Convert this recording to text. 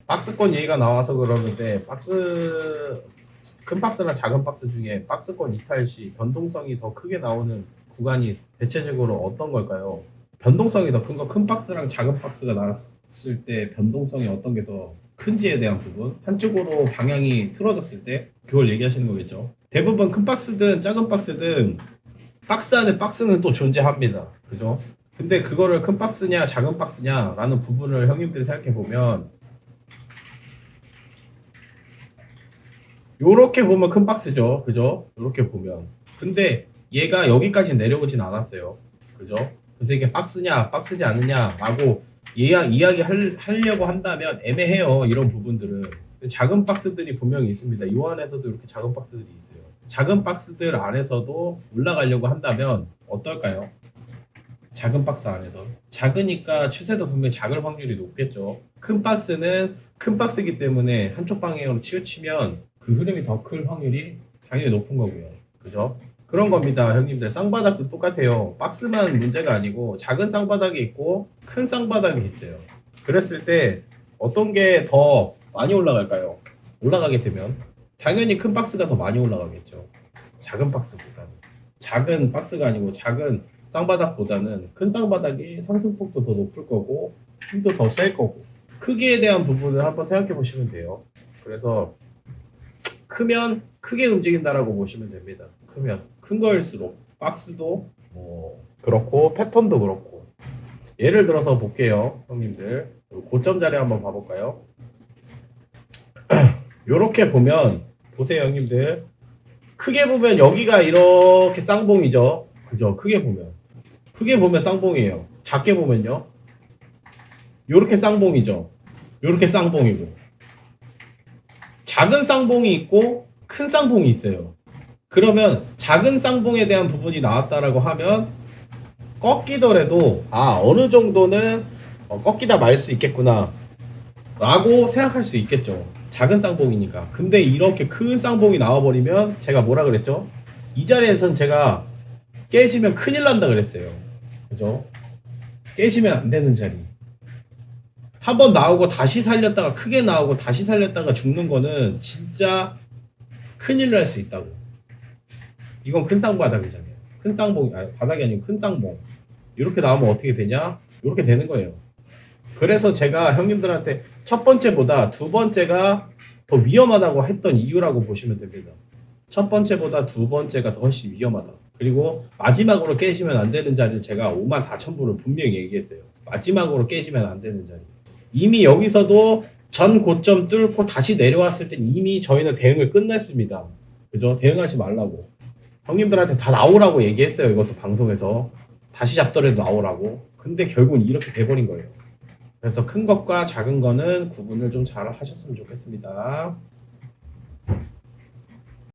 박스권 얘기가 나와서 그러는데 큰 박스나 작은 박스 중에 박스권 이탈 시 변동성이 더 크게 나오는 구간이 대체적으로 어떤 걸까요? 변동성이 더 큰 거, 큰 박스랑 작은 박스가 나왔을 때 변동성이 어떤 게 더 큰지에 대한 부분, 한쪽으로 방향이 틀어졌을 때 그걸 얘기하시는 거겠죠. 대부분 큰 박스든 작은 박스든 박스 안에 박스는 또 존재합니다. 그죠? 근데 그거를 큰 박스냐 작은 박스냐라는 부분을 형님들이 생각해 보면 요렇게 보면 큰 박스죠. 그죠? 요렇게 보면. 근데 얘가 여기까지 내려오진 않았어요. 그죠? 그래서 이게 박스지 않느냐라고 하려고 한다면 애매해요. 이런 부분들은. 작은 박스들이 분명히 있습니다. 이 안에서도 이렇게 작은 박스들이 있어요. 작은 박스들 안에서도 올라가려고 한다면 어떨까요? 작은 박스 안에서. 작으니까 추세도 분명히 작을 확률이 높겠죠. 큰 박스는 큰 박스이기 때문에 한쪽 방향으로 치우치면 그 흐름이 더 클 확률이 당연히 높은 거고요. 그죠? 그런 겁니다, 형님들. 쌍바닥도 똑같아요. 박스만 문제가 아니고 작은 쌍바닥이 있고 큰 쌍바닥이 있어요. 그랬을 때 어떤 게 더 많이 올라갈까요? 올라가게 되면 당연히 큰 박스가 더 많이 올라가겠죠. 작은 박스보다는. 작은 박스가 아니고 작은 쌍바닥보다는 큰 쌍바닥이 상승폭도 더 높을 거고 힘도 더 셀 거고 크기에 대한 부분을 한번 생각해 보시면 돼요. 그래서 크면 크게 움직인다라고 보시면 됩니다. 크면 큰 거일수록 박스도 그렇고 패턴도 그렇고 예를 들어서 볼게요, 형님들. 고점 자리 한번 봐볼까요? 요렇게 보면 보세요, 형님들. 크게 보면 여기가 이렇게 쌍봉이죠. 그죠? 크게 보면 쌍봉이에요. 작게 보면요, 요렇게 쌍봉이죠. 요렇게 쌍봉이고 작은 쌍봉이 있고 큰 쌍봉이 있어요. 그러면 작은 쌍봉에 대한 부분이 나왔다라고 하면 꺾이더라도 어느 정도는 꺾이다 말 수 있겠구나 라고 생각할 수 있겠죠. 작은 쌍봉이니까. 근데 이렇게 큰 쌍봉이 나와버리면 제가 뭐라 그랬죠? 이 자리에선 제가 깨지면 큰일 난다 그랬어요. 그죠? 깨지면 안 되는 자리. 한번 나오고 다시 살렸다가 크게 나오고 다시 살렸다가 죽는 거는 진짜 큰일 날 수 있다고. 이건 큰 쌍바닥이잖아요. 큰 쌍봉, 바닥이 아니고 큰 쌍봉. 이렇게 나오면 어떻게 되냐? 이렇게 되는 거예요. 그래서 제가 형님들한테 첫 번째보다 두 번째가 더 위험하다고 했던 이유라고 보시면 됩니다. 첫 번째보다 두 번째가 더 훨씬 위험하다. 그리고 마지막으로 깨지면 안 되는 자리를 제가 54,000부를 분명히 얘기했어요. 마지막으로 깨지면 안 되는 자리. 이미 여기서도 전 고점 뚫고 다시 내려왔을 땐 이미 저희는 대응을 끝냈습니다. 그죠? 대응하지 말라고. 형님들한테 다 나오라고 얘기했어요. 이것도 방송에서. 다시 잡더라도 나오라고. 근데 결국은 이렇게 돼버린 거예요. 그래서 큰 것과 작은 거는 구분을 좀 잘 하셨으면 좋겠습니다.